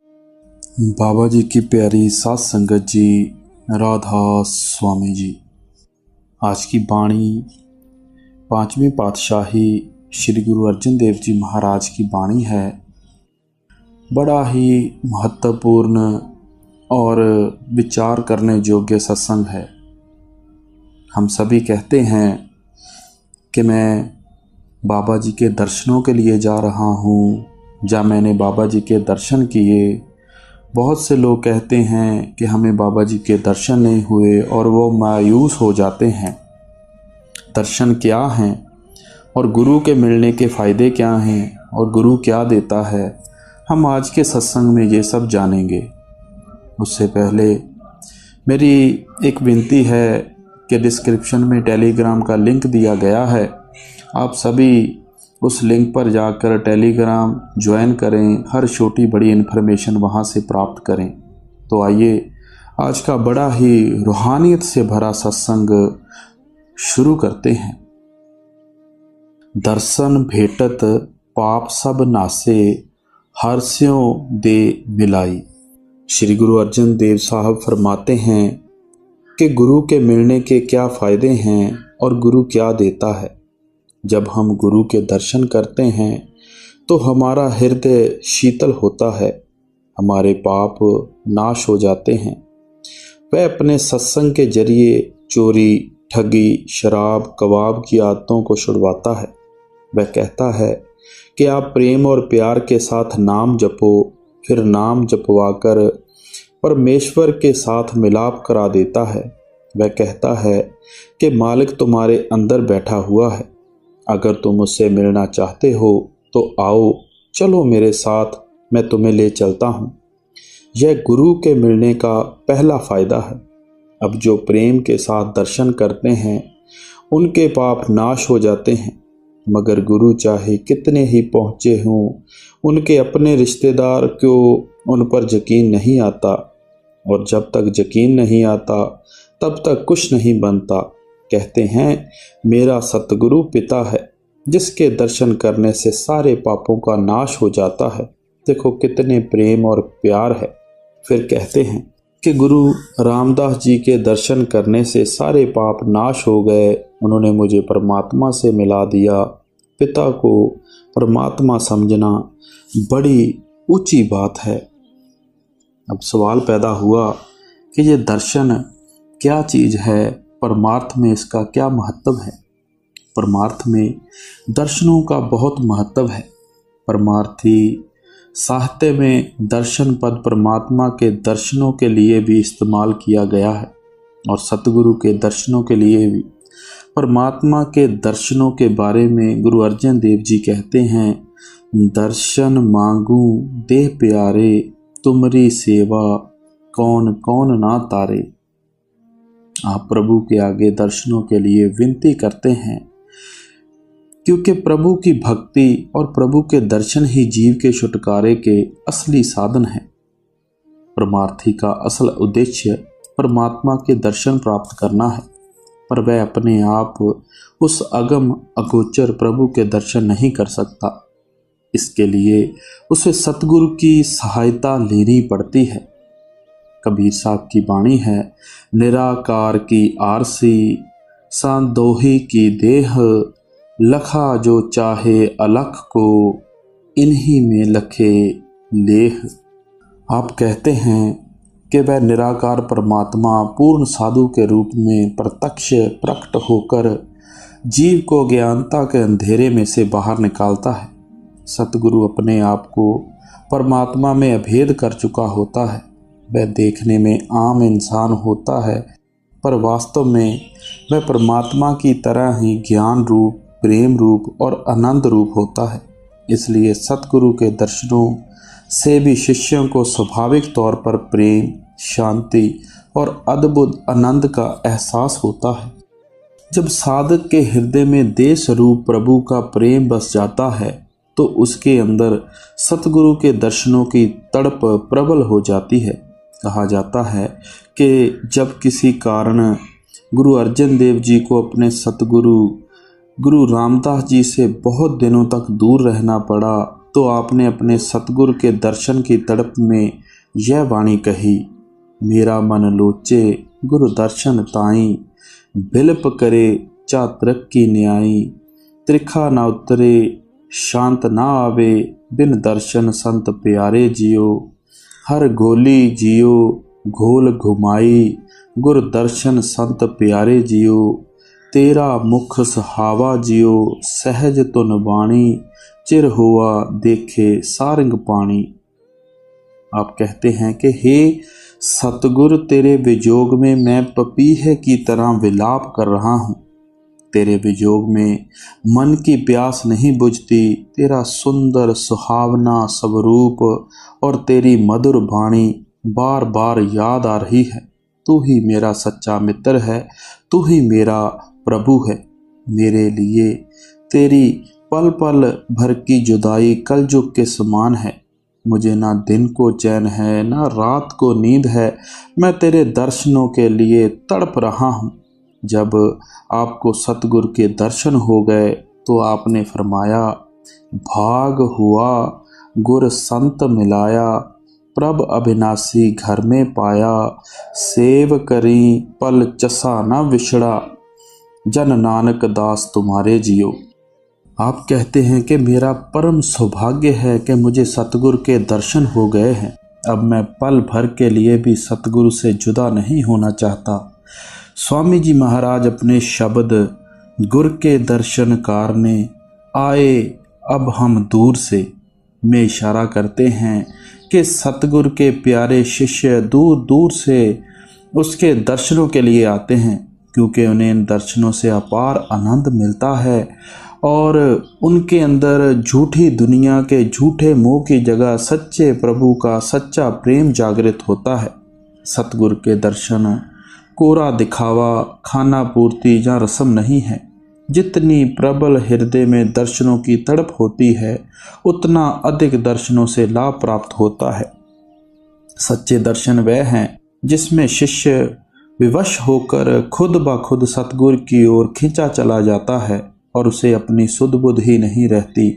बाबा जी की प्यारी सात संगत जी, राधा स्वामी जी। आज की वाणी पांचवी पातशाही श्री गुरु अर्जन देव जी महाराज की वाणी है। बड़ा ही महत्वपूर्ण और विचार करने योग्य सत्संग है। हम सभी कहते हैं कि मैं बाबा जी के दर्शनों के लिए जा रहा हूँ, या मैंने बाबा जी के दर्शन किए। बहुत से लोग कहते हैं कि हमें बाबा जी के दर्शन नहीं हुए और वो मायूस हो जाते हैं। दर्शन क्या हैं और गुरु के मिलने के फ़ायदे क्या हैं और गुरु क्या देता है, हम आज के सत्संग में ये सब जानेंगे। उससे पहले मेरी एक विनती है कि डिस्क्रिप्शन में टेलीग्राम का लिंक दिया गया है। आप सभी उस लिंक पर जाकर टेलीग्राम ज्वाइन करें, हर छोटी बड़ी इन्फॉर्मेशन वहाँ से प्राप्त करें। तो आइए आज का बड़ा ही रूहानियत से भरा सत्संग शुरू करते हैं। दर्शन भेटत पाप सब नासे, हर्ष्यों दे मिलाई। श्री गुरु अर्जन देव साहब फरमाते हैं कि गुरु के मिलने के क्या फ़ायदे हैं और गुरु क्या देता है। जब हम गुरु के दर्शन करते हैं तो हमारा हृदय शीतल होता है, हमारे पाप नाश हो जाते हैं। वह अपने सत्संग के जरिए चोरी, ठगी, शराब, कबाब की आदतों को छुड़वाता है। वह कहता है कि आप प्रेम और प्यार के साथ नाम जपो, फिर नाम जपवाकर परमेश्वर के साथ मिलाप करा देता है। वह कहता है कि मालिक तुम्हारे अंदर बैठा हुआ है, अगर तुम उससे मिलना चाहते हो तो आओ, चलो मेरे साथ, मैं तुम्हें ले चलता हूँ। यह गुरु के मिलने का पहला फ़ायदा है। अब जो प्रेम के साथ दर्शन करते हैं उनके पाप नाश हो जाते हैं, मगर गुरु चाहे कितने ही पहुँचे हों, उनके अपने रिश्तेदार को उन पर यकीन नहीं आता, और जब तक यकीन नहीं आता तब तक कुछ नहीं बनता। कहते हैं मेरा सतगुरु पिता है, जिसके दर्शन करने से सारे पापों का नाश हो जाता है। देखो कितने प्रेम और प्यार है। फिर कहते हैं कि गुरु रामदास जी के दर्शन करने से सारे पाप नाश हो गए, उन्होंने मुझे परमात्मा से मिला दिया। पिता को परमात्मा समझना बड़ी ऊंची बात है। अब सवाल पैदा हुआ कि ये दर्शन क्या चीज़ है, परमार्थ में इसका क्या महत्व है। परमार्थ में दर्शनों का बहुत महत्व है। परमार्थी साहित्य में दर्शन पद परमात्मा के दर्शनों के लिए भी इस्तेमाल किया गया है, और सतगुरु के दर्शनों के लिए भी। परमात्मा के दर्शनों के बारे में गुरु अर्जन देव जी कहते हैं, दर्शन मांगू देह प्यारे, तुमरी सेवा कौन कौन ना तारे। आप प्रभु के आगे दर्शनों के लिए विनती करते हैं, क्योंकि प्रभु की भक्ति और प्रभु के दर्शन ही जीव के छुटकारे के असली साधन हैं। परमार्थी का असल उद्देश्य परमात्मा के दर्शन प्राप्त करना है, पर वह अपने आप उस अगम अगोचर प्रभु के दर्शन नहीं कर सकता। इसके लिए उसे सतगुरु की सहायता लेनी पड़ती है। कबीर साहब की वाणी है, निराकार की आरसी, सांदोही की देह, लखा जो चाहे अलख को, इन्हीं में लखे लेह। आप कहते हैं कि वह निराकार परमात्मा पूर्ण साधु के रूप में प्रत्यक्ष प्रकट होकर जीव को ज्ञानता के अंधेरे में से बाहर निकालता है। सतगुरु अपने आप को परमात्मा में अभेद कर चुका होता है। वह देखने में आम इंसान होता है, पर वास्तव में वह परमात्मा की तरह ही ज्ञान रूप, प्रेम रूप और आनंद रूप होता है। इसलिए सतगुरु के दर्शनों से भी शिष्यों को स्वाभाविक तौर पर प्रेम, शांति और अद्भुत आनंद का एहसास होता है। जब साधक के हृदय में देश रूप प्रभु का प्रेम बस जाता है तो उसके अंदर सतगुरु के दर्शनों की तड़प प्रबल हो जाती है। कहा जाता है कि जब किसी कारण गुरु अर्जन देव जी को अपने सतगुरु गुरु रामदास जी से बहुत दिनों तक दूर रहना पड़ा, तो आपने अपने सतगुरु के दर्शन की तड़प में यह वाणी कही, मेरा मन लोचे गुरु दर्शन ताई, बिलप करे चा तरक्की न्याई, त्रिखा ना उतरे शांत ना आवे, बिन दर्शन संत प्यारे जियो, हर गोली जियो घोल घुमाई, गुर दर्शन संत प्यारे जियो, तेरा मुख सहावा जियो, सहज तुन वाणी, चिर हुआ देखे सारंग पानी। आप कहते हैं कि हे सतगुर, तेरे विजोग में मैं पपीहे की तरह विलाप कर रहा हूँ। तेरे विजोग में मन की प्यास नहीं बुझती, तेरा सुंदर सुहावना स्वरूप और तेरी मधुर वाणी बार बार याद आ रही है। तू ही मेरा सच्चा मित्र है, तू ही मेरा प्रभु है। मेरे लिए तेरी पल पल भर की जुदाई कलयुग के समान है। मुझे ना दिन को चैन है, ना रात को नींद है। मैं तेरे दर्शनों के लिए तड़प रहा हूँ। जब आपको सतगुरु के दर्शन हो गए तो आपने फरमाया, भाग हुआ गुर संत मिलाया, प्रभ अविनाशी घर में पाया, सेव करी पल चसा न विछड़ा, जन नानक दास तुम्हारे जियो। आप कहते हैं कि मेरा परम सौभाग्य है कि मुझे सतगुरु के दर्शन हो गए हैं। अब मैं पल भर के लिए भी सतगुरु से जुदा नहीं होना चाहता। स्वामी जी महाराज अपने शब्द गुर के दर्शन कारने आए अब हम दूर से में इशारा करते हैं कि सतगुरु के प्यारे शिष्य दूर दूर से उसके दर्शनों के लिए आते हैं, क्योंकि उन्हें इन दर्शनों से अपार आनंद मिलता है और उनके अंदर झूठी दुनिया के झूठे मोह की जगह सच्चे प्रभु का सच्चा प्रेम जागृत होता है। सतगुरु के दर्शन कोरा दिखावा, खाना पूर्ति या रस्म नहीं है। जितनी प्रबल हृदय में दर्शनों की तड़प होती है, उतना अधिक दर्शनों से लाभ प्राप्त होता है। सच्चे दर्शन वह हैं जिसमें शिष्य विवश होकर खुद ब खुद सतगुरु की ओर खींचा चला जाता है और उसे अपनी सुध बुध ही नहीं रहती।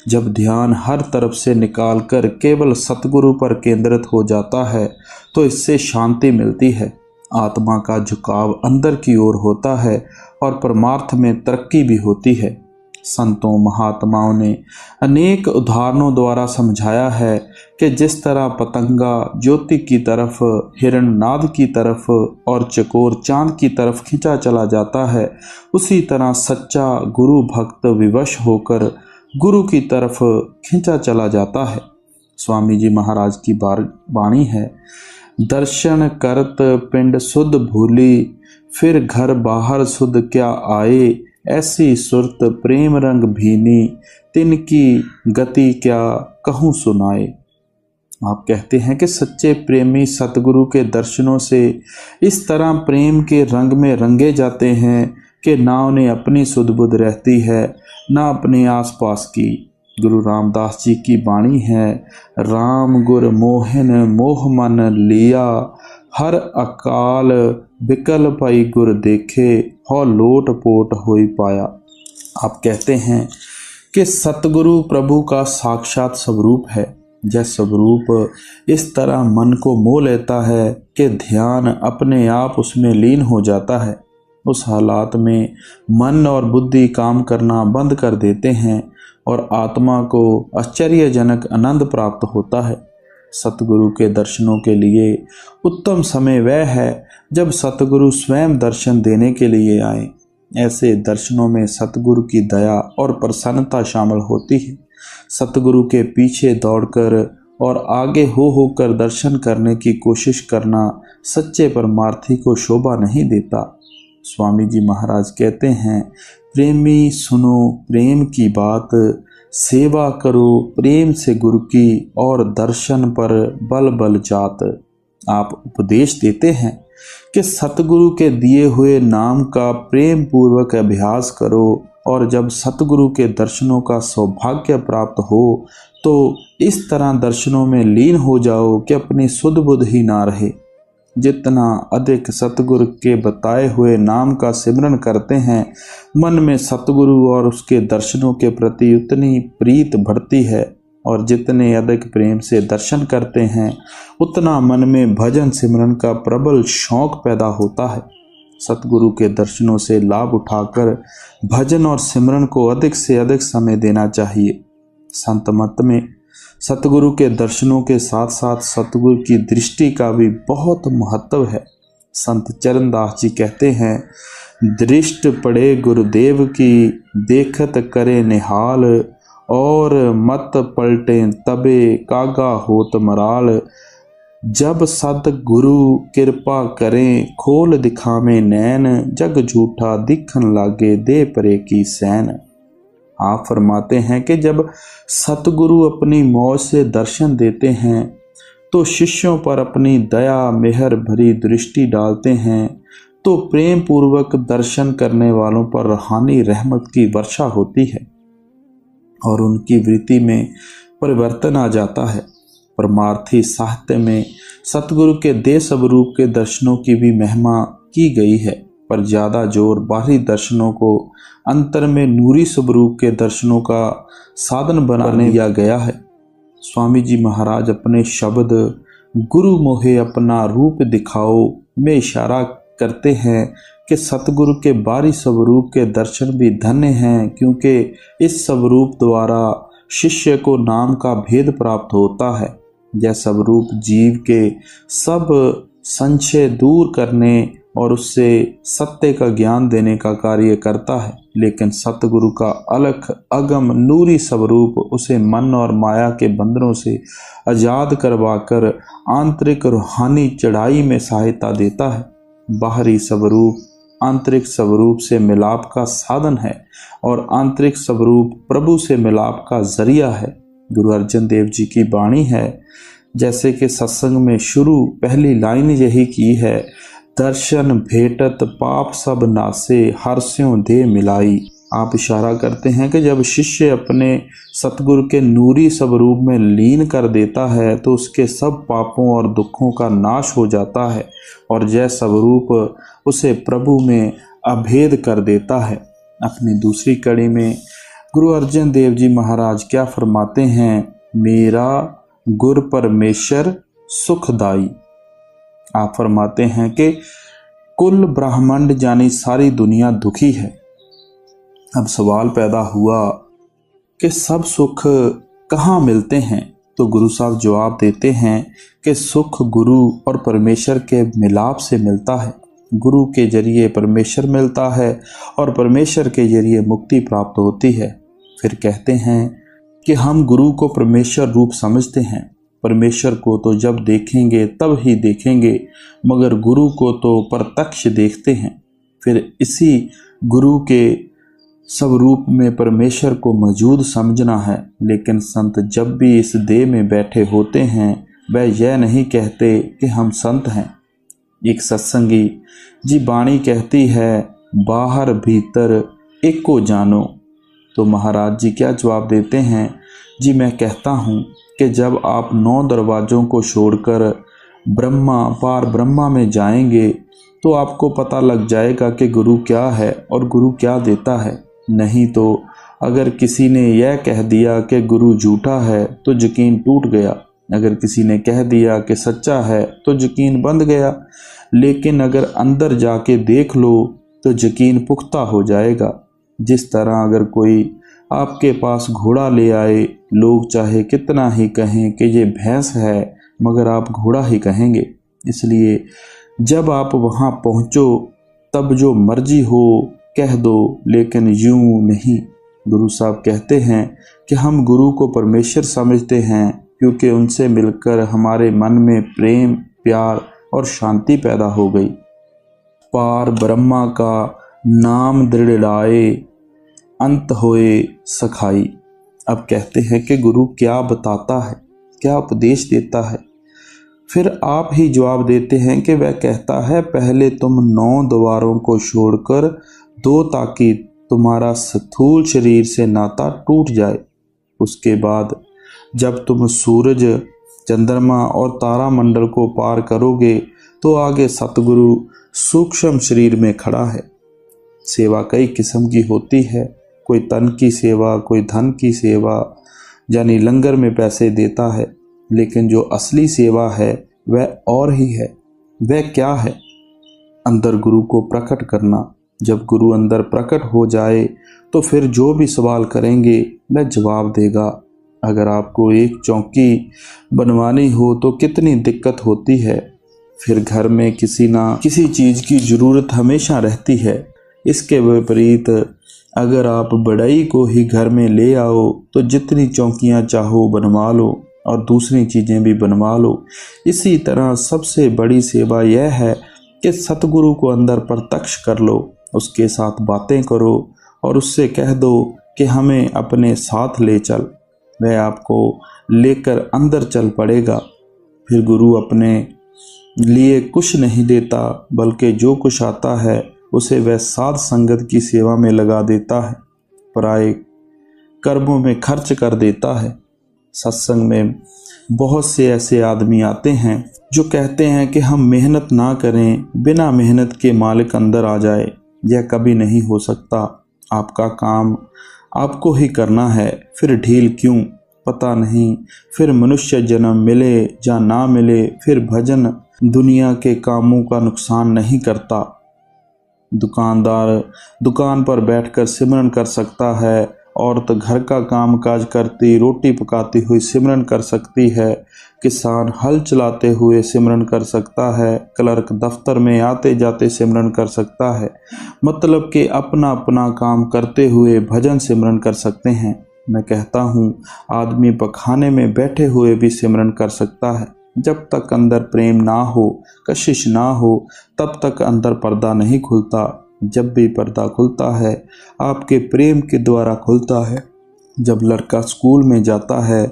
जब ध्यान हर तरफ से निकाल कर केवल सतगुरु पर केंद्रित हो जाता है तो इससे शांति मिलती है। आत्मा का झुकाव अंदर की ओर होता है और परमार्थ में तरक्की भी होती है। संतों महात्माओं ने अनेक उदाहरणों द्वारा समझाया है कि जिस तरह पतंगा ज्योति की तरफ, हिरण नाद की तरफ और चकोर चांद की तरफ खींचा चला जाता है, उसी तरह सच्चा गुरु भक्त विवश होकर गुरु की तरफ खींचा चला जाता है। स्वामी जी महाराज की वाणी है, दर्शन करत पिंड सुध भूली, फिर घर बाहर सुध क्या आए, ऐसी सुरत प्रेम रंग भीनी, तिनकी गति क्या कहूँ सुनाए। आप कहते हैं कि सच्चे प्रेमी सतगुरु के दर्शनों से इस तरह प्रेम के रंग में रंगे जाते हैं कि ना उन्हें अपनी सुध बुध रहती है, ना अपने आसपास की। गुरु रामदास जी की वाणी है, राम गुर मोहन मोह मन लिया, हर अकाल बिकल पाई गुर देखे, हो लोट पोट होई पाया। आप कहते हैं कि सतगुरु प्रभु का साक्षात स्वरूप है। यह स्वरूप इस तरह मन को मोह लेता है कि ध्यान अपने आप उसमें लीन हो जाता है। उस हालात में मन और बुद्धि काम करना बंद कर देते हैं और आत्मा को आश्चर्यजनक आनंद प्राप्त होता है। सतगुरु के दर्शनों के लिए उत्तम समय वह है जब सतगुरु स्वयं दर्शन देने के लिए आए। ऐसे दर्शनों में सतगुरु की दया और प्रसन्नता शामिल होती है। सतगुरु के पीछे दौड़कर और आगे हो होकर दर्शन करने की कोशिश करना सच्चे परमार्थी को शोभा नहीं देता। स्वामी जी महाराज कहते हैं, प्रेमी सुनो प्रेम की बात, सेवा करो प्रेम से गुरु की, और दर्शन पर बल बल जात। आप उपदेश देते हैं कि सतगुरु के दिए हुए नाम का प्रेम पूर्वक अभ्यास करो, और जब सतगुरु के दर्शनों का सौभाग्य प्राप्त हो तो इस तरह दर्शनों में लीन हो जाओ कि अपनी सुध बुध ही ना रहे। जितना अधिक सतगुरु के बताए हुए नाम का सिमरन करते हैं, मन में सतगुरु और उसके दर्शनों के प्रति उतनी प्रीत बढ़ती है। और जितने अधिक प्रेम से दर्शन करते हैं उतना मन में भजन सिमरन का प्रबल शौक पैदा होता है। सतगुरु के दर्शनों से लाभ उठाकर भजन और सिमरन को अधिक से अधिक समय देना चाहिए। संत मत में सतगुरु के दर्शनों के साथ साथ सतगुरु की दृष्टि का भी बहुत महत्व है। संत चरणदास जी कहते हैं, दृष्ट पड़े गुरुदेव की देखत करे निहाल, और मत पलटे तबे कागा होत मराल। जब सतगुरु कृपा करें खोल दिखावे नैन, जग झूठा दिखन लागे दे परे की सैन। आप फरमाते हैं कि जब सतगुरु अपनी मौज से दर्शन देते हैं तो शिष्यों पर अपनी दया मेहर भरी दृष्टि डालते हैं, तो प्रेम पूर्वक दर्शन करने वालों पर रूहानी रहमत की वर्षा होती है और उनकी वृत्ति में परिवर्तन आ जाता है। परमार्थी साहित्य में सतगुरु के देह स्वरूप के दर्शनों की भी महिमा की गई है, पर ज़्यादा जोर बाहरी दर्शनों को अंतर में नूरी स्वरूप के दर्शनों का साधन बनाने दिया गया है। स्वामी जी महाराज अपने शब्द गुरु मोहे अपना रूप दिखाओ में इशारा करते हैं कि सतगुरु के बाहरी स्वरूप के दर्शन भी धन्य हैं, क्योंकि इस स्वरूप द्वारा शिष्य को नाम का भेद प्राप्त होता है। यह स्वरूप जीव के सब संशय दूर करने और उससे सत्य का ज्ञान देने का कार्य करता है, लेकिन सतगुरु का अलख अगम नूरी स्वरूप उसे मन और माया के बंधनों से आजाद करवाकर आंतरिक रूहानी चढ़ाई में सहायता देता है। बाहरी स्वरूप आंतरिक स्वरूप से मिलाप का साधन है और आंतरिक स्वरूप प्रभु से मिलाप का जरिया है। गुरु अर्जन देव जी की वाणी है, जैसे कि सत्संग में शुरू पहली लाइन यही की है, दर्शन भेटत पाप सब नासे हर्ष्यों दे मिलाई। आप इशारा करते हैं कि जब शिष्य अपने सतगुरु के नूरी स्वरूप में लीन कर देता है तो उसके सब पापों और दुखों का नाश हो जाता है और यह स्वरूप उसे प्रभु में अभेद कर देता है। अपनी दूसरी कड़ी में गुरु अर्जन देव जी महाराज क्या फरमाते हैं, मेरा गुर परमेश्वर सुखदाई। आप फरमाते हैं कि कुल ब्रह्मांड जानी सारी दुनिया दुखी है। अब सवाल पैदा हुआ कि सब सुख कहाँ मिलते हैं, तो गुरु साहब जवाब देते हैं कि सुख गुरु और परमेश्वर के मिलाप से मिलता है। गुरु के जरिए परमेश्वर मिलता है और परमेश्वर के जरिए मुक्ति प्राप्त होती है। फिर कहते हैं कि हम गुरु को परमेश्वर रूप समझते हैं, परमेश्वर को तो जब देखेंगे तब ही देखेंगे, मगर गुरु को तो प्रत्यक्ष देखते हैं। फिर इसी गुरु के स्वरूप में परमेश्वर को मौजूद समझना है। लेकिन संत जब भी इस देह में बैठे होते हैं वह यह नहीं कहते कि हम संत हैं। एक सत्संगी जी बाणी कहती है, बाहर भीतर एको जानो। तो महाराज जी क्या जवाब देते हैं, जी मैं कहता हूँ कि जब आप 9 दरवाज़ों को छोड़कर ब्रह्मा पार ब्रह्मा में जाएंगे तो आपको पता लग जाएगा कि गुरु क्या है और गुरु क्या देता है। नहीं तो अगर किसी ने यह कह दिया कि गुरु झूठा है तो यकीन टूट गया, अगर किसी ने कह दिया कि सच्चा है तो यकीन बंध गया। लेकिन अगर अंदर जाके देख लो तो यकीन पुख्ता हो जाएगा। जिस तरह अगर कोई आपके पास घोड़ा ले आए, लोग चाहे कितना ही कहें कि ये भैंस है, मगर आप घोड़ा ही कहेंगे। इसलिए जब आप वहाँ पहुँचो तब जो मर्जी हो कह दो, लेकिन यूं नहीं। गुरु साहब कहते हैं कि हम गुरु को परमेश्वर समझते हैं क्योंकि उनसे मिलकर हमारे मन में प्रेम प्यार और शांति पैदा हो गई। पार ब्रह्मा का नाम दृढ़ाए अंत होए सखाई। अब कहते हैं कि गुरु क्या बताता है, क्या उपदेश देता है। फिर आप ही जवाब देते हैं कि वह कहता है, पहले तुम 9 द्वारों को छोड़कर 2 ताकि तुम्हारा स्थूल शरीर से नाता टूट जाए। उसके बाद जब तुम सूरज चंद्रमा और तारामंडल को पार करोगे तो आगे सतगुरु सूक्ष्म शरीर में खड़ा है। सेवा कई किस्म की होती है, कोई तन की सेवा, कोई धन की सेवा, यानी लंगर में पैसे देता है, लेकिन जो असली सेवा है वह और ही है। वह क्या है? अंदर गुरु को प्रकट करना। जब गुरु अंदर प्रकट हो जाए तो फिर जो भी सवाल करेंगे वह जवाब देगा। अगर आपको एक चौकी बनवानी हो तो कितनी दिक्कत होती है, फिर घर में किसी ना किसी चीज़ की ज़रूरत हमेशा रहती है। इसके विपरीत अगर आप बढ़ई को ही घर में ले आओ तो जितनी चौकियां चाहो बनवा लो और दूसरी चीज़ें भी बनवा लो। इसी तरह सबसे बड़ी सेवा यह है कि सतगुरु को अंदर प्रत्यक्ष कर लो, उसके साथ बातें करो और उससे कह दो कि हमें अपने साथ ले चल। वह आपको लेकर अंदर चल पड़ेगा। फिर गुरु अपने लिए कुछ नहीं देता, बल्कि जो कुछ आता है उसे वह साध संगत की सेवा में लगा देता है, पराये कर्मों में खर्च कर देता है। सत्संग में बहुत से ऐसे आदमी आते हैं जो कहते हैं कि हम मेहनत ना करें, बिना मेहनत के मालिक अंदर आ जाए। यह कभी नहीं हो सकता। आपका काम आपको ही करना है, फिर ढील क्यों पता नहीं। फिर मनुष्य जन्म मिले या ना मिले, फिर भजन दुनिया के कामों का नुकसान नहीं करता। दुकानदार दुकान पर बैठकर सिमरन कर सकता है, औरत घर का काम काज करती रोटी पकाती हुई सिमरन कर सकती है, किसान हल चलाते हुए सिमरन कर सकता है, क्लर्क दफ्तर में आते जाते सिमरन कर सकता है। मतलब कि अपना अपना काम करते हुए भजन सिमरन कर सकते हैं। मैं कहता हूँ आदमी पखाने में बैठे हुए भी सिमरन कर सकता है। जब तक अंदर प्रेम ना हो, कशिश ना हो, तब तक अंदर पर्दा नहीं खुलता। जब भी पर्दा खुलता है आपके प्रेम के द्वारा खुलता है। जब लड़का स्कूल में जाता है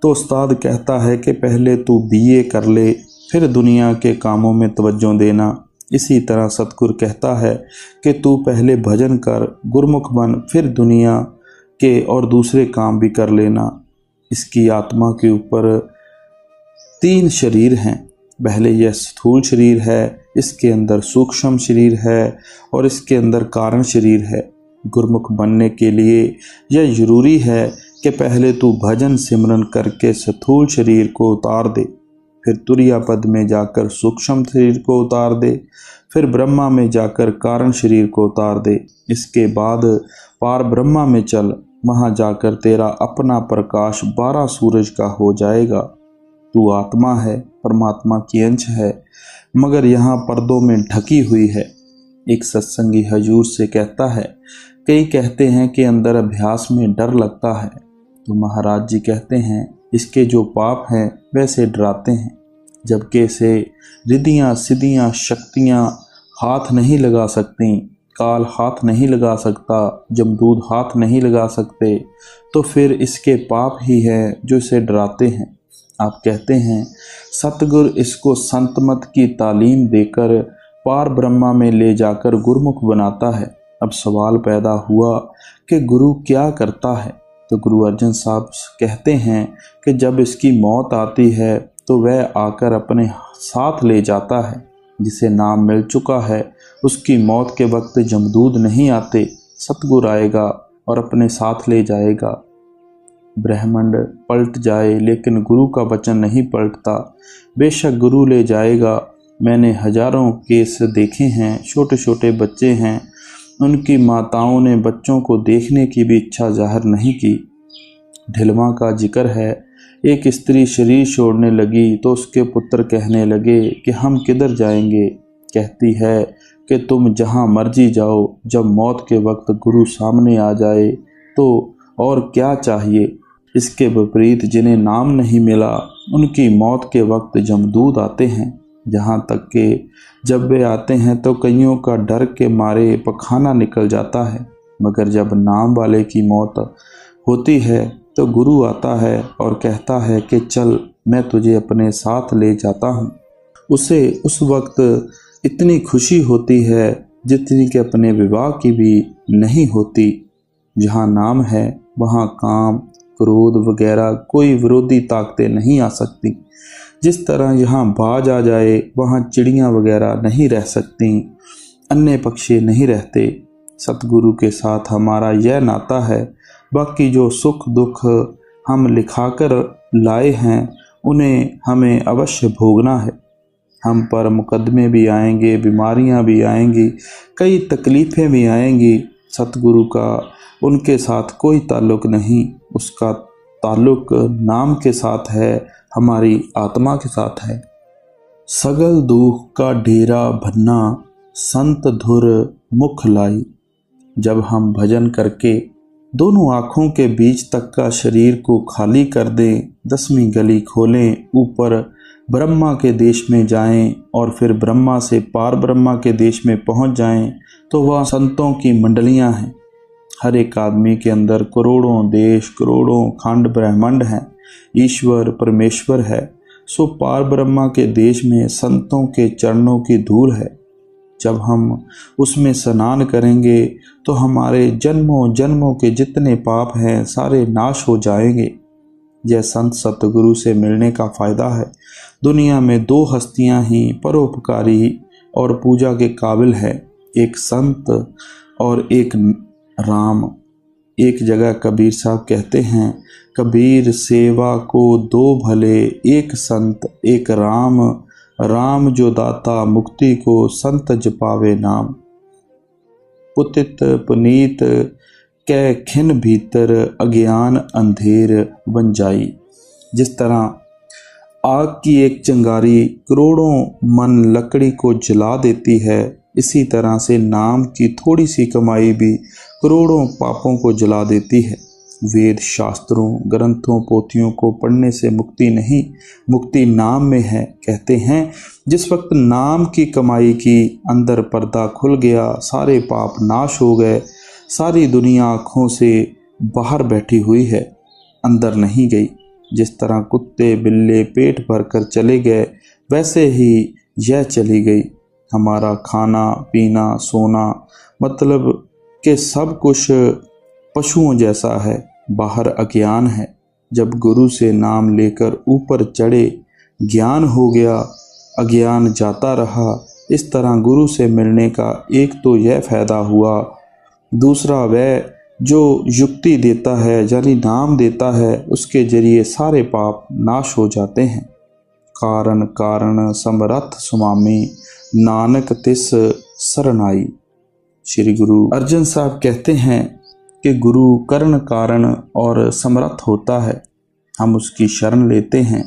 तो उस्ताद कहता है कि पहले तू बीए कर ले, फिर दुनिया के कामों में तवज्जो देना। इसी तरह सतगुरु कहता है कि तू पहले भजन कर, गुरमुख बन, फिर दुनिया के और दूसरे काम भी कर लेना। इसकी आत्मा के ऊपर 3 शरीर हैं। पहले यह स्थूल शरीर है, इसके अंदर सूक्ष्म शरीर है और इसके अंदर कारण शरीर है। गुरमुख बनने के लिए यह जरूरी है कि पहले तू भजन सिमरन करके स्थूल शरीर को उतार दे, फिर तुरिया पद में जाकर सूक्ष्म शरीर को उतार दे, फिर ब्रह्मा में जाकर कारण शरीर को उतार दे। इसके बाद पार ब्रह्मा में चल, वहाँ जाकर तेरा अपना प्रकाश 12 सूरज का हो जाएगा। तू आत्मा है, परमात्मा की अंश है, मगर यहाँ पर्दों में ढकी हुई है। एक सत्संगी हजूर से कहता है, कई कहते हैं कि अंदर अभ्यास में डर लगता है, तो महाराज जी कहते हैं इसके जो पाप हैं वैसे डराते हैं, जबकि इसे रिद्धियाँ सिद्धियाँ शक्तियाँ हाथ नहीं लगा सकती, काल हाथ नहीं लगा सकता, जमदूत हाथ नहीं लगा सकते, तो फिर इसके पाप ही हैं जो इसे डराते हैं। आप कहते हैं सतगुरु इसको संतमत की तालीम देकर पार ब्रह्मा में ले जाकर गुरुमुख बनाता है। अब सवाल पैदा हुआ कि गुरु क्या करता है, तो गुरु अर्जन साहब कहते हैं कि जब इसकी मौत आती है तो वह आकर अपने साथ ले जाता है। जिसे नाम मिल चुका है उसकी मौत के वक्त जमदूत नहीं आते, सतगुरु आएगा और अपने साथ ले जाएगा। ब्रह्मांड पलट जाए लेकिन गुरु का वचन नहीं पलटता। बेशक गुरु ले जाएगा। मैंने हजारों केस देखे हैं, छोटे छोटे बच्चे हैं, उनकी माताओं ने बच्चों को देखने की भी इच्छा जाहिर नहीं की। ढिलवा का जिक्र है, एक स्त्री शरीर छोड़ने लगी तो उसके पुत्र कहने लगे कि हम किधर जाएंगे। कहती है कि तुम जहाँ मर्जी जाओ, जब मौत के वक्त गुरु सामने आ जाए तो और क्या चाहिए। इसके विपरीत जिन्हें नाम नहीं मिला उनकी मौत के वक्त जमदूत आते हैं। यहाँ तक कि जब वे आते हैं तो कईयों का डर के मारे पखाना निकल जाता है, मगर जब नाम वाले की मौत होती है तो गुरु आता है और कहता है कि चल, मैं तुझे अपने साथ ले जाता हूँ। उसे उस वक्त इतनी खुशी होती है जितनी कि अपने विवाह की भी नहीं होती। जहाँ नाम है वहाँ काम क्रोध वगैरह कोई विरोधी ताकतें नहीं आ सकती। जिस तरह यहाँ बाज आ जाए वहाँ चिड़ियाँ वगैरह नहीं रह सकती, अन्य पक्षी नहीं रहते। सतगुरु के साथ हमारा यह नाता है। बाकी जो सुख दुख हम लिखाकर लाए हैं उन्हें हमें अवश्य भोगना है। हम पर मुकदमे भी आएंगे, बीमारियां भी आएंगी, कई तकलीफ़ें भी आएंगी। सतगुरु का उनके साथ कोई ताल्लुक़ नहीं, उसका ताल्लुक़ नाम के साथ है, हमारी आत्मा के साथ है। सगल दुख का डेरा भन्ना, संत धुर मुख लाई। जब हम भजन करके दोनों आँखों के बीच तक का शरीर को खाली कर दें, 10वीं गली खोलें, ऊपर ब्रह्मा के देश में जाएं और फिर ब्रह्मा से पार ब्रह्मा के देश में पहुंच जाएं, तो वह संतों की मंडलियां हैं। हर एक आदमी के अंदर करोड़ों देश, करोड़ों खंड ब्रह्मांड हैं। ईश्वर परमेश्वर है। सो पार ब्रह्मा के देश में संतों के चरणों की धूल है। जब हम उसमें स्नान करेंगे तो हमारे जन्मों जन्मों के जितने पाप हैं सारे नाश हो जाएंगे। यह संत सतगुरु से मिलने का फ़ायदा है। दुनिया में 2 हस्तियां ही परोपकारी और पूजा के काबिल है, एक संत और एक राम। एक जगह कबीर साहब कहते हैं, कबीर सेवा को 2 भले, एक संत एक राम। राम जो दाता मुक्ति को, संत जपावे नाम। पुतित पुनीत कै खिन भीतर, अज्ञान अंधेर बन जाई। जिस तरह आग की एक चिंगारी करोड़ों मन लकड़ी को जला देती है, इसी तरह से नाम की थोड़ी सी कमाई भी करोड़ों पापों को जला देती है। वेद शास्त्रों ग्रंथों पोथियों को पढ़ने से मुक्ति नहीं, मुक्ति नाम में है। कहते हैं जिस वक्त नाम की कमाई की, अंदर पर्दा खुल गया, सारे पाप नाश हो गए। सारी दुनिया आँखों से बाहर बैठी हुई है, अंदर नहीं गई। जिस तरह कुत्ते बिल्ले पेट भर कर चले गए, वैसे ही यह चली गई। हमारा खाना पीना सोना मतलब कि सब कुछ पशुओं जैसा है, बाहर अज्ञान है। जब गुरु से नाम लेकर ऊपर चढ़े, ज्ञान हो गया, अज्ञान जाता रहा। इस तरह गुरु से मिलने का एक तो यह फ़ायदा हुआ, दूसरा वह जो युक्ति देता है यानी नाम देता है, उसके जरिए सारे पाप नाश हो जाते हैं। कारण कारण समरथ सुमामी, नानक तिस सरनाई। श्री गुरु अर्जन साहब कहते हैं कि गुरु करण कारण और समर्थ होता है, हम उसकी शरण लेते हैं।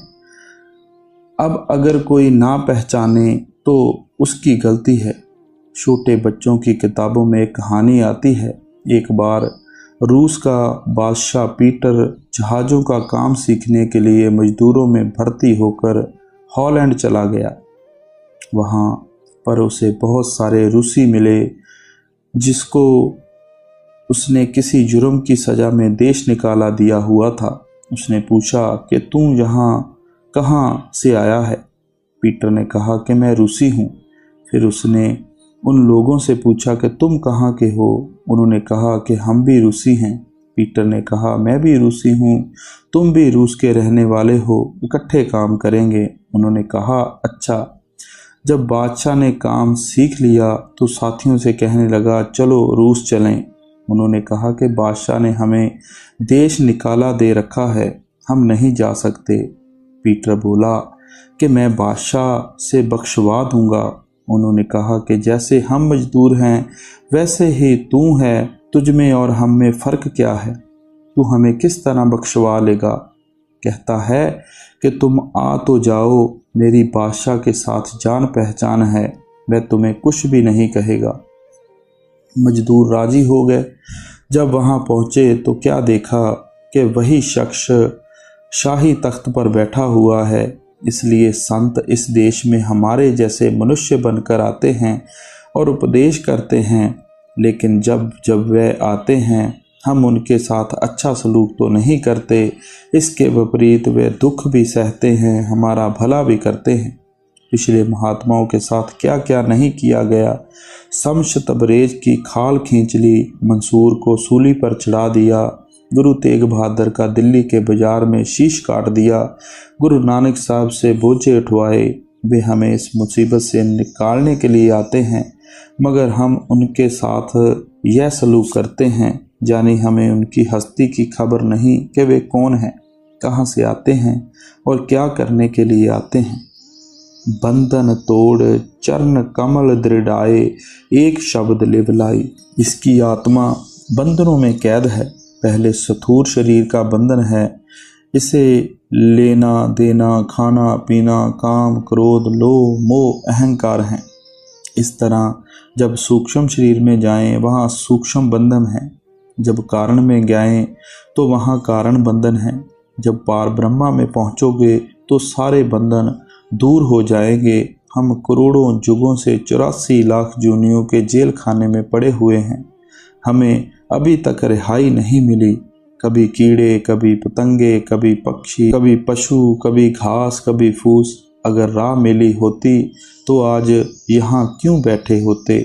अब अगर कोई ना पहचाने तो उसकी गलती है। छोटे बच्चों की किताबों में एक कहानी आती है। एक बार रूस का बादशाह पीटर जहाज़ों का काम सीखने के लिए मजदूरों में भर्ती होकर हॉलैंड चला गया। वहाँ पर उसे बहुत सारे रूसी मिले जिसको उसने किसी जुर्म की सज़ा में देश निकाला दिया हुआ था। उसने पूछा कि तू यहाँ कहाँ से आया है? पीटर ने कहा कि मैं रूसी हूँ। फिर उसने उन लोगों से पूछा कि तुम कहाँ के हो? उन्होंने कहा कि हम भी रूसी हैं। पीटर ने कहा मैं भी रूसी हूँ, तुम भी रूस के रहने वाले हो, इकट्ठे काम करेंगे। उन्होंने कहा अच्छा। जब बादशाह ने काम सीख लिया तो साथियों से कहने लगा चलो रूस चलें। उन्होंने कहा कि बादशाह ने हमें देश निकाला दे रखा है, हम नहीं जा सकते। पीटर बोला कि मैं बादशाह से बख्शवा दूंगा। उन्होंने कहा कि जैसे हम मजदूर हैं वैसे ही तू है, तुझ में और हम में फ़र्क क्या है? तू हमें किस तरह बख्शवा लेगा? कहता है कि तुम आ तो जाओ, मेरी बादशाह के साथ जान पहचान है, वह तुम्हें कुछ भी नहीं कहेगा। मजदूर राजी हो गए। जब वहाँ पहुँचे तो क्या देखा कि वही शख्स शाही तख्त पर बैठा हुआ है। इसलिए संत इस देश में हमारे जैसे मनुष्य बनकर आते हैं और उपदेश करते हैं, लेकिन जब जब वे आते हैं हम उनके साथ अच्छा सलूक तो नहीं करते, इसके विपरीत वे दुख भी सहते हैं, हमारा भला भी करते हैं। पिछले महात्माओं के साथ क्या क्या नहीं किया गया। शम्स तबरेज की खाल खींच ली, मंसूर को सूली पर चढ़ा दिया, गुरु तेग बहादुर का दिल्ली के बाजार में शीश काट दिया, गुरु नानक साहब से बोझे उठवाए। वे हमें इस मुसीबत से निकालने के लिए आते हैं, मगर हम उनके साथ यह सलूक करते हैं, यानी हमें उनकी हस्ती की खबर नहीं कि वे कौन हैं। कहाँ से आते हैं और क्या करने के लिए आते हैं। बंधन तोड़ चरण कमल दृढ़ाए, एक शब्द लिवलाई। इसकी आत्मा बंधनों में कैद है। पहले स्थूल शरीर का बंधन है, इसे लेना देना, खाना पीना, काम क्रोध लोभ मोह अहंकार हैं। इस तरह जब सूक्ष्म शरीर में जाएं वहाँ सूक्ष्म बंधन है, जब कारण में जाएं तो वहाँ कारण बंधन है। जब पार ब्रह्मा में पहुँचोगे तो सारे बंधन दूर हो जाएंगे। हम करोड़ों युगों से 84 लाख जूनियों के जेल खाने में पड़े हुए हैं, हमें अभी तक रिहाई नहीं मिली। कभी कीड़े, कभी पतंगे, कभी पक्षी, कभी पशु, कभी घास, कभी फूस। अगर राह मिली होती तो आज यहाँ क्यों बैठे होते।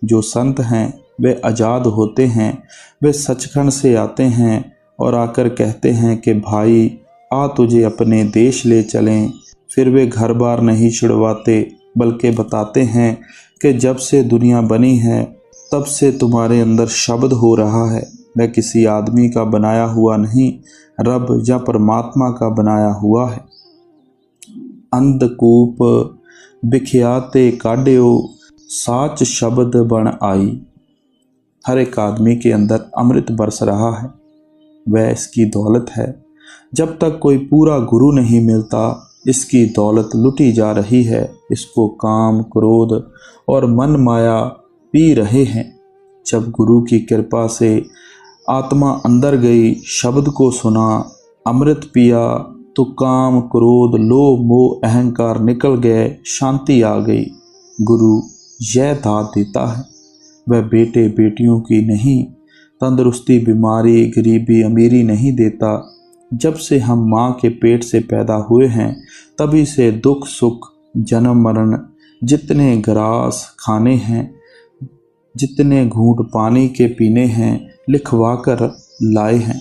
जो संत हैं वे आज़ाद होते हैं, वे सचखंड से आते हैं और आकर कहते हैं कि भाई आ तुझे अपने देश ले चलें। फिर वे घर बार नहीं छुड़वाते, बल्कि बताते हैं कि जब से दुनिया बनी है तब से तुम्हारे अंदर शब्द हो रहा है। वह किसी आदमी का बनाया हुआ नहीं, रब या परमात्मा का बनाया हुआ है। अंधकूप बिख्याते काढ़ियो, साच शब्द बन आई। हर एक आदमी के अंदर अमृत बरस रहा है, वह इसकी दौलत है। जब तक कोई पूरा गुरु नहीं मिलता इसकी दौलत लुटी जा रही है। इसको काम क्रोध और मन माया पी रहे हैं। जब गुरु की कृपा से आत्मा अंदर गई, शब्द को सुना, अमृत पिया तो काम क्रोध लोभ मोह अहंकार निकल गए, शांति आ गई। गुरु यह दात देता है, वह बेटे बेटियों की नहीं, तंदुरुस्ती बीमारी गरीबी अमीरी नहीं देता। जब से हम माँ के पेट से पैदा हुए हैं तभी से दुख सुख जन्म मरण, जितने ग्रास खाने हैं, जितने घूंट पानी के पीने हैं, लिखवा कर लाए हैं।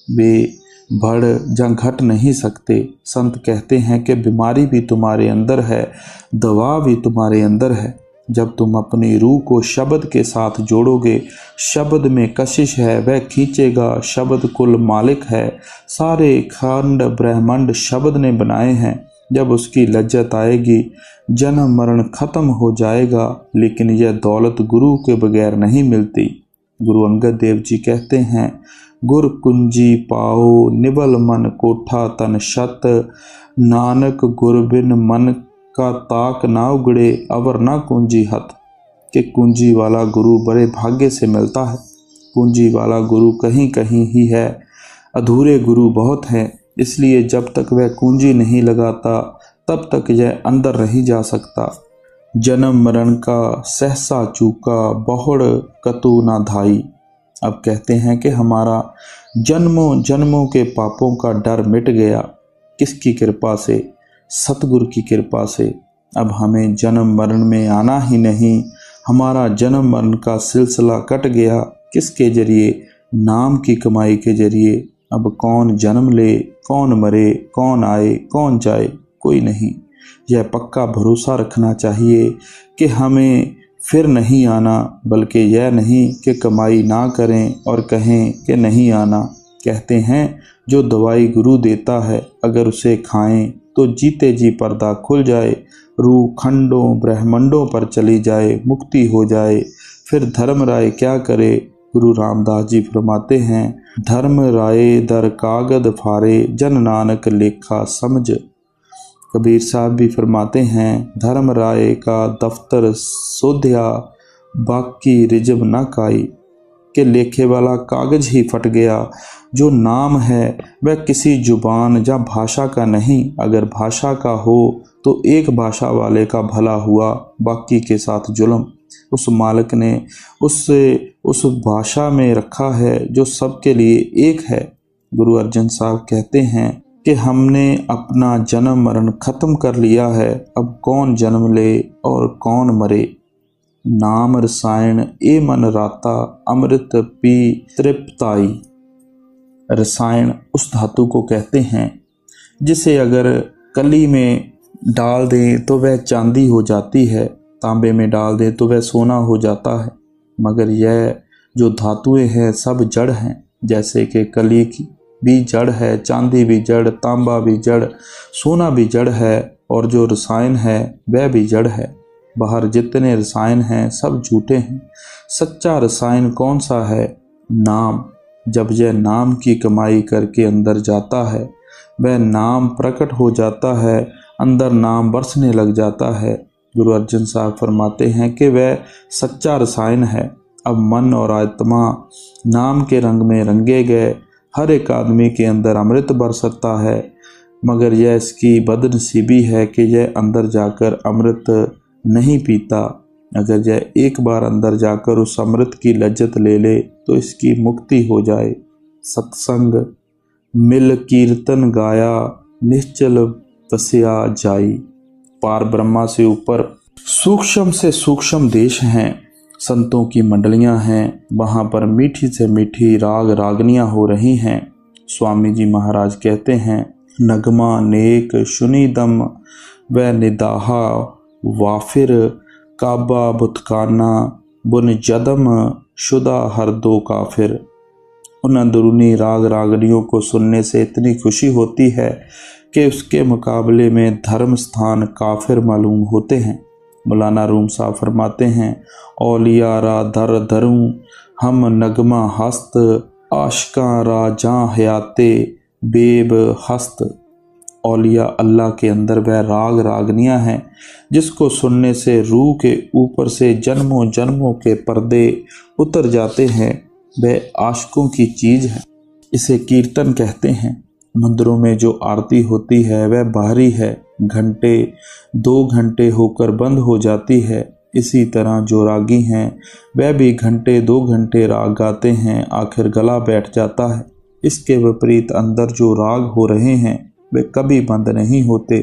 वे बढ़ या घट नहीं सकते। संत कहते हैं कि बीमारी भी तुम्हारे अंदर है, दवा भी तुम्हारे अंदर है। जब तुम अपनी रूह को शब्द के साथ जोड़ोगे, शब्द में कशिश है वह खींचेगा, शब्द कुल मालिक है, सारे खंड ब्रह्मांड शब्द ने बनाए हैं। जब उसकी लज्जत आएगी जन्म मरण खत्म हो जाएगा। लेकिन यह दौलत गुरु के बगैर नहीं मिलती। गुरु अंगद देव जी कहते हैं, गुर कुंजी पाओ निबल मन कोठा तन शत, नानक गुर बिन मन का ताक ना उगड़े अवर ना कुंजी हत। कि कुंजी वाला गुरु बड़े भाग्य से मिलता है। कुंजी वाला गुरु कहीं कहीं ही है, अधूरे गुरु बहुत हैं। इसलिए जब तक वह कुंजी नहीं लगाता तब तक यह अंदर नहीं जा सकता। जन्म मरण का सहसा चूका, बहुड़ कतु ना धाई। अब कहते हैं कि हमारा जन्मों जन्मों के पापों का डर मिट गया। किसकी कृपा से? सतगुरु की कृपा से। अब हमें जन्म मरण में आना ही नहीं, हमारा जन्म मरण का सिलसिला कट गया। किसके जरिए? नाम की कमाई के जरिए। अब कौन जन्म ले, कौन मरे, कौन आए, कौन जाए, कोई नहीं। यह पक्का भरोसा रखना चाहिए कि हमें फिर नहीं आना, बल्कि यह नहीं कि कमाई ना करें और कहें कि नहीं आना। कहते हैं जो दवाई गुरु देता है अगर उसे खाएं तो जीते जी पर्दा खुल जाए, रूह खंडों ब्रह्मंडों पर चली जाए, मुक्ति हो जाए। फिर धर्म राय क्या करे? गुरु रामदास जी फरमाते हैं, धर्म राय दर कागद फारे, जन नानक लेखा समझ। कबीर साहब भी फरमाते हैं, धर्म राय का दफ्तर सोध्या, बाकी रिजब न काई। के लेखे वाला कागज ही फट गया। जो नाम है वह किसी जुबान या भाषा का नहीं। अगर भाषा का हो तो एक भाषा वाले का भला हुआ, बाकी के साथ जुल्म। उस मालिक ने उस भाषा में रखा है जो सबके लिए एक है। गुरु अर्जन साहब कहते हैं कि हमने अपना जन्म मरण खत्म कर लिया है, अब कौन जन्म ले और कौन मरे। नाम रसायन ए मन राता, अमृत पी तृप्ताई। रसायन उस धातु को कहते हैं जिसे अगर कली में डाल दें तो वह चांदी हो जाती है, तांबे में डाल दें तो वह सोना हो जाता है। मगर यह जो धातुएं हैं सब जड़ हैं। जैसे कि कली की भी जड़ है, चांदी भी जड़, तांबा भी जड़, सोना भी जड़ है, और जो रसायन है वह भी जड़ है। बाहर जितने रसायन हैं सब झूठे हैं। सच्चा रसायन कौन सा है? नाम। जब यह नाम की कमाई करके अंदर जाता है, वह नाम प्रकट हो जाता है, अंदर नाम बरसने लग जाता है। गुरु अर्जन साहब फरमाते हैं कि वह सच्चा रसायन है। अब मन और आत्मा नाम के रंग में रंगे गए। हर एक आदमी के अंदर अमृत बरसता है, मगर यह इसकी बदनसीबी है कि यह अंदर जाकर अमृत नहीं पीता। अगर यह एक बार अंदर जाकर उस अमृत की लज्जत ले ले तो इसकी मुक्ति हो जाए। सत्संग मिल कीर्तन गाया, निश्चल बसिया जाई। पार ब्रह्मा से ऊपर सूक्ष्म से सूक्ष्म देश हैं, संतों की मंडलियां हैं, वहाँ पर मीठी से मीठी राग रागनियाँ हो रही हैं। स्वामी जी महाराज कहते हैं, नगमा नेक शुनीदम व निदाहा वाफिर काबा बुतखाना बुन जदम शुदा हर दो काफिर। उन अंदरूनी राग रागनियों को सुनने से इतनी खुशी होती है कि उसके मुकाबले में धर्म स्थान काफिर मालूम होते हैं। मौलाना रूम साहब फरमाते हैं, औलिया रा दर धरूं हम नगमा हस्त, आशका रा जहाँ हयाते बेब हस्त। औलिया अल्लाह के अंदर वह राग रागनियाँ हैं जिसको सुनने से रूह के ऊपर से जन्मों जन्मों के पर्दे उतर जाते हैं। वह आशिकों की चीज़ है, इसे कीर्तन कहते हैं। मंदिरों में जो आरती होती है वह बाहरी है, घंटे 2 घंटे होकर बंद हो जाती है। इसी तरह जो रागी हैं वह भी घंटे 2 घंटे राग गाते हैं, आखिर गला बैठ जाता है। इसके विपरीत अंदर जो राग हो रहे हैं वे कभी बंद नहीं होते,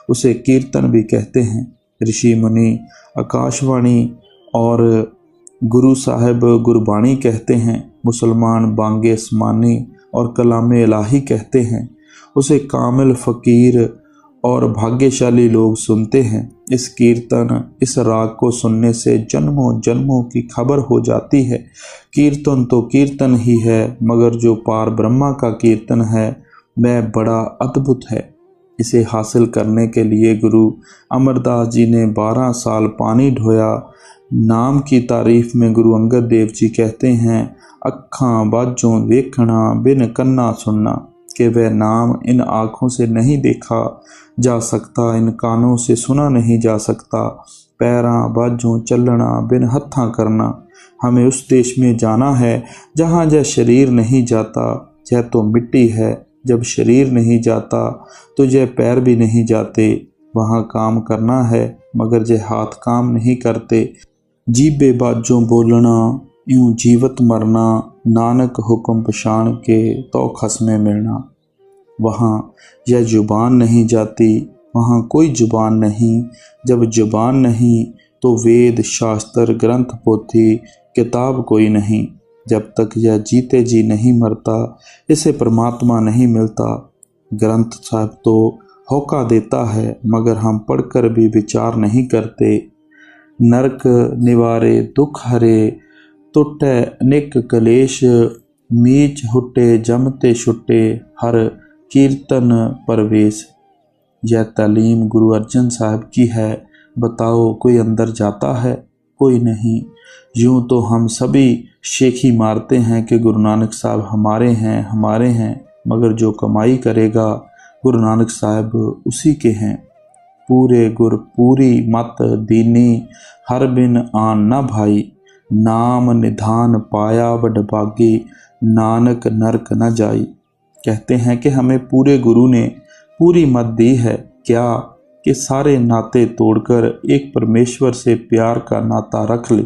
उसे कीर्तन भी कहते हैं। ऋषि मुनि आकाशवाणी और गुरु साहिब गुरबाणी कहते हैं। मुसलमान बांगे आसमानी और कलामे इलाही कहते हैं। उसे कामिल फ़कीर और भाग्यशाली लोग सुनते हैं। इस कीर्तन, इस राग को सुनने से जन्मों जन्मों की खबर हो जाती है। कीर्तन तो कीर्तन ही है, मगर जो पार ब्रह्मा का कीर्तन है वह बड़ा अद्भुत है। इसे हासिल करने के लिए गुरु अमरदास जी ने 12 साल पानी ढोया। नाम की तारीफ में गुरु अंगद देव जी कहते हैं, अखां बाजों देखना बिन कन्ना सुनना, कि वह नाम इन आँखों से नहीं देखा जा सकता, इन कानों से सुना नहीं जा सकता। पैरां बाजों चलना बिन हत्थां करना। हमें उस देश में जाना है जहाँ यह शरीर नहीं जाता। यह तो मिट्टी है, जब शरीर नहीं जाता तो यह पैर भी नहीं जाते। वहाँ काम करना है, मगर यह हाथ काम नहीं करते। जीबे बाजों बोलना यूं जीवत मरना, नानक हुक्म पछाण के तो खसमे मिलना। वहाँ यह जुबान नहीं जाती, वहाँ कोई जुबान नहीं। जब जुबान नहीं तो वेद शास्त्र ग्रंथ पोथी किताब कोई नहीं। जब तक यह जीते जी नहीं मरता, इसे परमात्मा नहीं मिलता। ग्रंथ साहब तो होका देता है, मगर हम पढ़कर भी विचार नहीं करते। नरक निवारे दुख हरे, टुटे अनेक कलेश, मीच हुटे जमते छुटे, हर कीर्तन परवेश। यह तालीम गुरु अर्जन साहब की है। बताओ कोई अंदर जाता है? कोई नहीं। यूं तो हम सभी शेखी मारते हैं कि गुरु नानक साहब हमारे हैं, मगर जो कमाई करेगा गुरु नानक साहब उसी के हैं। पूरे गुर पूरी मत दीनी, हर बिन आन न भाई, नाम निधान पाया वडभागी, नानक नरक न जाई। कहते हैं कि हमें पूरे गुरु ने पूरी मत दी है। क्या कि सारे नाते तोड़कर एक परमेश्वर से प्यार का नाता रख ले,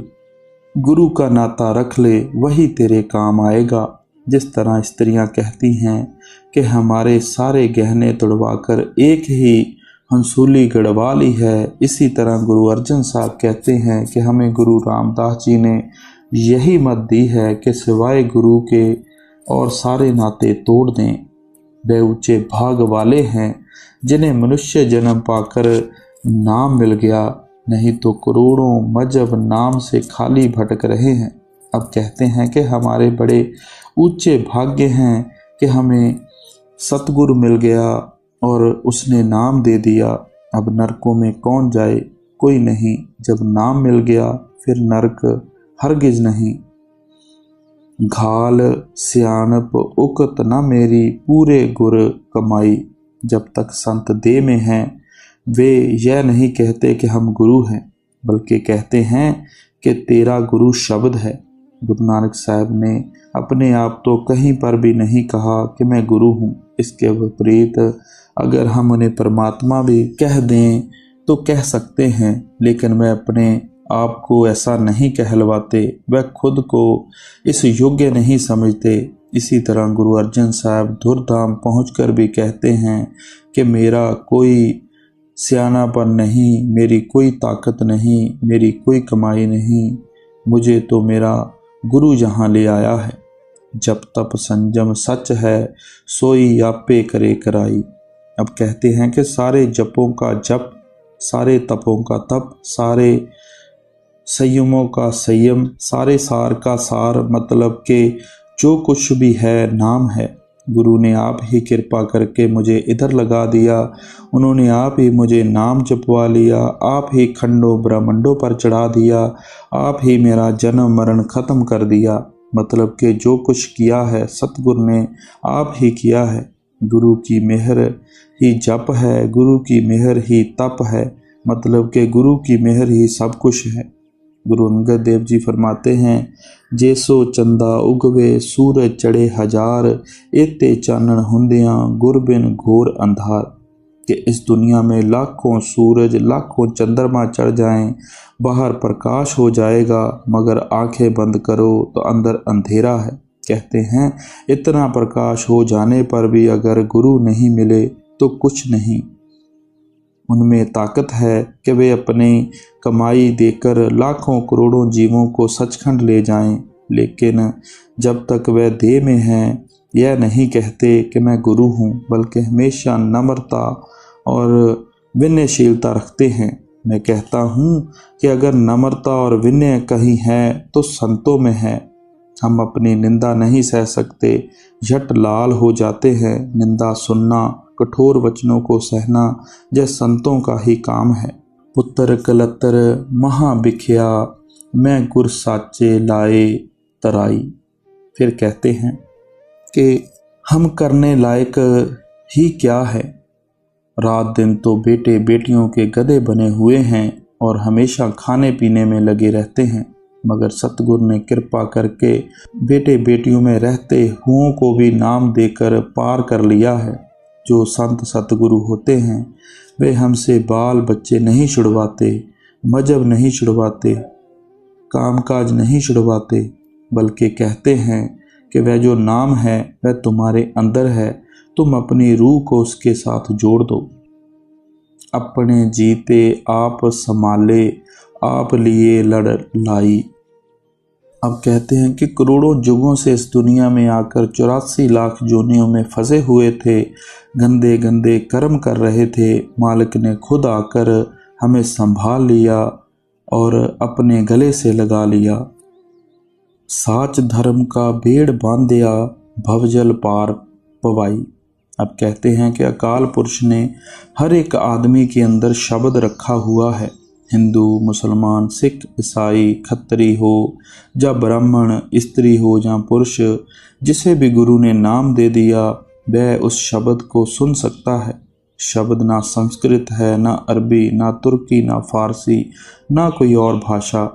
गुरु का नाता रख ले, वही तेरे काम आएगा। जिस तरह स्त्रियां कहती हैं कि हमारे सारे गहने तोड़वाकर एक ही हंसूली गढ़वा ली है, इसी तरह गुरु अर्जन साहब कहते हैं कि हमें गुरु रामदास जी ने यही मत दी है कि सिवाय गुरु के और सारे नाते तोड़ दें। वे ऊंचे भाग वाले हैं जिन्हें मनुष्य जन्म पाकर नाम मिल गया, नहीं तो करोड़ों मजहब नाम से खाली भटक रहे हैं। अब कहते हैं कि हमारे बड़े ऊंचे भाग्य हैं कि हमें सतगुरु मिल गया और उसने नाम दे दिया, अब नरकों में कौन जाए, कोई नहीं। जब नाम मिल गया फिर नरक हरगिज नहीं। घाल सियाणप उकत न मेरी, पूरे गुर कमाई। जब तक संत देह में हैं वे यह नहीं कहते कि हम गुरु हैं, बल्कि कहते हैं कि तेरा गुरु शब्द है। गुरु नानक साहब ने अपने आप तो कहीं पर भी नहीं कहा कि मैं गुरु हूँ। इसके विपरीत अगर हम उन्हें परमात्मा भी कह दें तो कह सकते हैं, लेकिन वह अपने आप को ऐसा नहीं कहलवाते, वह खुद को इस योग्य नहीं समझते। इसी तरह गुरु अर्जन साहब धुरधाम पहुंचकर भी कहते हैं कि मेरा कोई सियानापन नहीं, मेरी कोई ताकत नहीं, मेरी कोई कमाई नहीं, मुझे तो मेरा गुरु यहाँ ले आया है। जप तप संयम सच है, सोई आपे करे कराई। अब कहते हैं कि सारे जपों का जप, सारे तपों का तप, सारे संयमों का संयम, सारे सार का सार, मतलब कि जो कुछ भी है नाम है। गुरु ने आप ही कृपा करके मुझे इधर लगा दिया, उन्होंने आप ही मुझे नाम जपवा लिया, आप ही खंडों ब्रह्मंडों पर चढ़ा दिया, आप ही मेरा जन्म मरण खत्म कर दिया। मतलब कि जो कुछ किया है सतगुरु ने आप ही किया है। गुरु की मेहर ही जप है, गुरु की मेहर ही तप है, मतलब कि गुरु की मेहर ही सब कुछ है। गुरु अंगद देव जी फरमाते हैं, जैसो चंदा उगवे सूरज चढ़े हजार, एते चानन हुंदियां गुर बिन घोर अंधार। कि इस दुनिया में लाखों सूरज लाखों चंद्रमा चढ़ जाएं, बाहर प्रकाश हो जाएगा, मगर आंखें बंद करो तो अंदर अंधेरा है। कहते हैं इतना प्रकाश हो जाने पर भी अगर गुरु नहीं मिले तो कुछ नहीं। उनमें ताकत है कि वे अपनी कमाई देकर लाखों करोड़ों जीवों को सचखंड ले जाएं, लेकिन जब तक वह देह में हैं यह नहीं कहते कि मैं गुरु हूँ, बल्कि हमेशा नम्रता और विनयशीलता रखते हैं। मैं कहता हूँ कि अगर नम्रता और विनय कहीं है तो संतों में है। हम अपनी निंदा नहीं सह सकते, झट लाल हो जाते हैं। निंदा सुनना, कठोर वचनों को सहना यह संतों का ही काम है। पुत्र कलतर महा बिखिया, मैं गुर साचे लाए तराई। फिर कहते हैं कि हम करने लायक ही क्या है, रात दिन तो बेटे बेटियों के गधे बने हुए हैं और हमेशा खाने पीने में लगे रहते हैं, मगर सतगुरु ने कृपा करके बेटे बेटियों में रहते हुओं को भी नाम देकर पार कर लिया है। जो संत सतगुरु होते हैं वे हमसे बाल बच्चे नहीं छुड़वाते, मजहब नहीं छुड़वाते, कामकाज नहीं छुड़वाते, बल्कि कहते हैं कि वह जो नाम है वह तुम्हारे अंदर है, तुम अपनी रूह को उसके साथ जोड़ दो। अपने जीते आप संभाले, आप लिए लड़ लाई। अब कहते हैं कि करोड़ों युगों से इस दुनिया में आकर 84 लाख जोनियों में फंसे हुए थे, गंदे गंदे कर्म कर रहे थे। मालिक ने खुद आकर हमें संभाल लिया और अपने गले से लगा लिया। साच धर्म का बेड़ बांधिया, भवजल पार पवाई। अब कहते हैं कि अकाल पुरुष ने हर एक आदमी के अंदर शब्द रखा हुआ है। हिंदू, मुसलमान, सिख, ईसाई, खत्री हो या ब्राह्मण, स्त्री हो या पुरुष, जिसे भी गुरु ने नाम दे दिया वह उस शब्द को सुन सकता है। शब्द ना संस्कृत है, ना अरबी, ना तुर्की, ना फारसी, ना कोई और भाषा।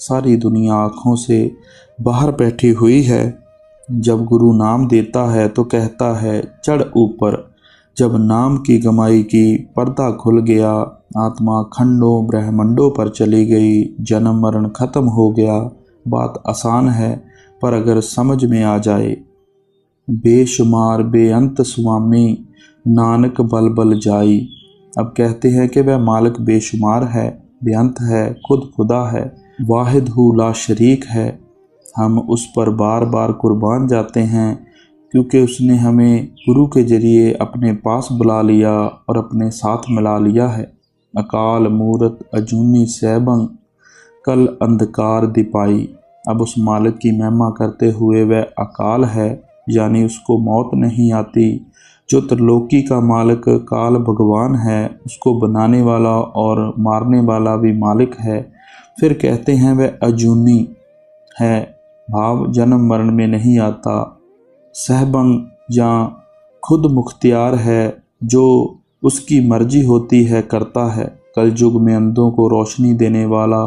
सारी दुनिया आँखों से बाहर बैठी हुई है। जब गुरु नाम देता है तो कहता है चढ़ ऊपर। जब नाम की गमाई की पर्दा खुल गया, आत्मा खंडों ब्रह्मंडों पर चली गई, जन्म मरण खत्म हो गया। बात आसान है, पर अगर समझ में आ जाए। बेशुमार बेअंत स्वामी, नानक बल बल जाई। अब कहते हैं कि वह मालिक बेशुमार है, बेअंत है, खुद खुदा है, वाहिद हु ला शरीक है। हम उस पर बार बार कुर्बान जाते हैं, क्योंकि उसने हमें गुरु के जरिए अपने पास बुला लिया और अपने साथ मिला लिया है। अकाल मूरत अजूनी सैबंग, कल अंधकार दिपाई। अब उस मालिक की महिमा करते हुए वह अकाल है, यानी उसको मौत नहीं आती। जो त्रिलोकी का मालिक काल भगवान है, उसको बनाने वाला और मारने वाला भी मालिक है। फिर कहते हैं वह अजूनी है, भाव जन्म मरण में नहीं आता। सहबंग या खुद मुख्तियार है, जो उसकी मर्जी होती है करता है। कलयुग में अंधों को रोशनी देने वाला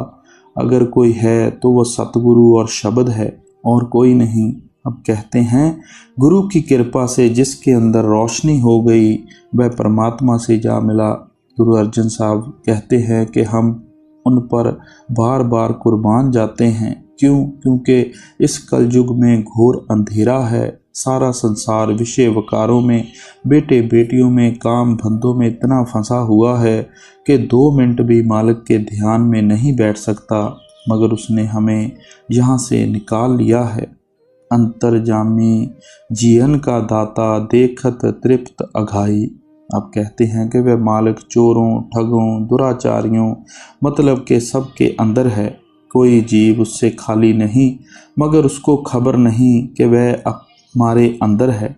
अगर कोई है तो वह सतगुरु और शब्द है, और कोई नहीं। अब कहते हैं गुरु की कृपा से जिसके अंदर रोशनी हो गई वह परमात्मा से जा मिला। गुरु अर्जन साहब कहते हैं कि हम उन पर बार बार कुर्बान जाते हैं। क्यों? क्योंकि इस कलयुग में घोर अंधेरा है। सारा संसार विषय वकारों में, बेटे बेटियों में, काम धंधों में इतना फंसा हुआ है कि 2 मिनट भी मालिक के ध्यान में नहीं बैठ सकता, मगर उसने हमें यहाँ से निकाल लिया है। अंतर्जामी जीवन का दाता देखत तृप्त अघाई। आप कहते हैं कि वह मालिक चोरों, ठगों, दुराचारियों मतलब के सबके अंदर है। कोई जीव उससे खाली नहीं, मगर उसको खबर नहीं कि वह हमारे अंदर है।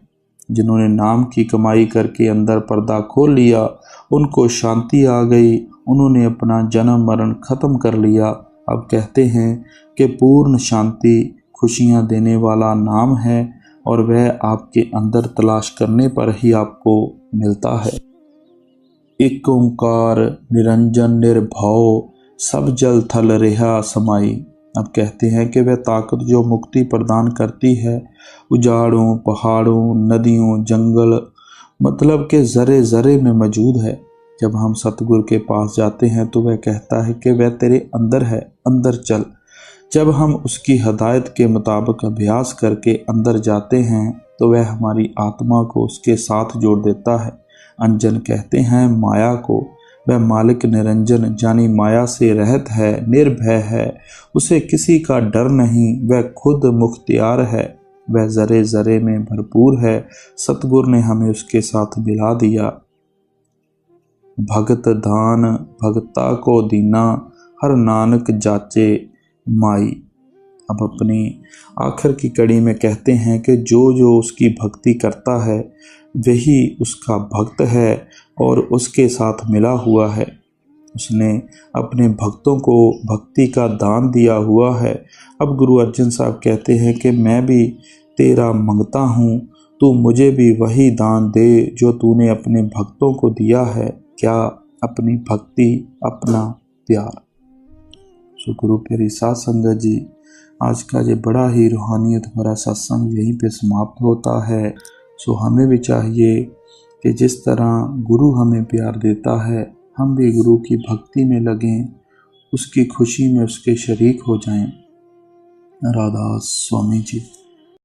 जिन्होंने नाम की कमाई करके अंदर पर्दा खोल लिया, उनको शांति आ गई, उन्होंने अपना जन्म मरण खत्म कर लिया। अब कहते हैं कि पूर्ण शांति खुशियां देने वाला नाम है, और वह आपके अंदर तलाश करने पर ही आपको मिलता है। एक ओंकार निरंजन निर्भव, सब जल थल रेहा समाई। अब कहते हैं कि वह ताकत जो मुक्ति प्रदान करती है, उजाड़ों, पहाड़ों, नदियों, जंगल मतलब के ज़रे ज़रे में मौजूद है। जब हम सतगुरु के पास जाते हैं तो वह कहता है कि वह तेरे अंदर है, अंदर चल। जब हम उसकी हदायत के मुताबिक अभ्यास करके अंदर जाते हैं तो वह हमारी आत्मा को उसके साथ जोड़ देता है। अंजन कहते हैं माया को। वह मालिक निरंजन यानी माया से रहित है, निर्भय है, उसे किसी का डर नहीं, वह खुद मुख्तियार है, वह ज़रे ज़रे में भरपूर है। सतगुरु ने हमें उसके साथ मिला दिया। भगत दान भगता को दीना, हर नानक जाचे माई। अब अपनी आखिर की कड़ी में कहते हैं कि जो जो उसकी भक्ति करता है वही उसका भक्त है और उसके साथ मिला हुआ है। उसने अपने भक्तों को भक्ति का दान दिया हुआ है। अब गुरु अर्जन साहब कहते हैं कि मैं भी तेरा मंगता हूँ, तू मुझे भी वही दान दे जो तूने अपने भक्तों को दिया है। क्या? अपनी भक्ति, अपना प्यार। सो गुरु प्यारी साध संगत जी, आज का ये बड़ा ही रूहानियत भरा सत्संग यहीं पे समाप्त होता है। सो हमें भी चाहिए कि जिस तरह गुरु हमें प्यार देता है, हम भी गुरु की भक्ति में लगें, उसकी खुशी में उसके शरीक हो जाएं। राधा स्वामी जी।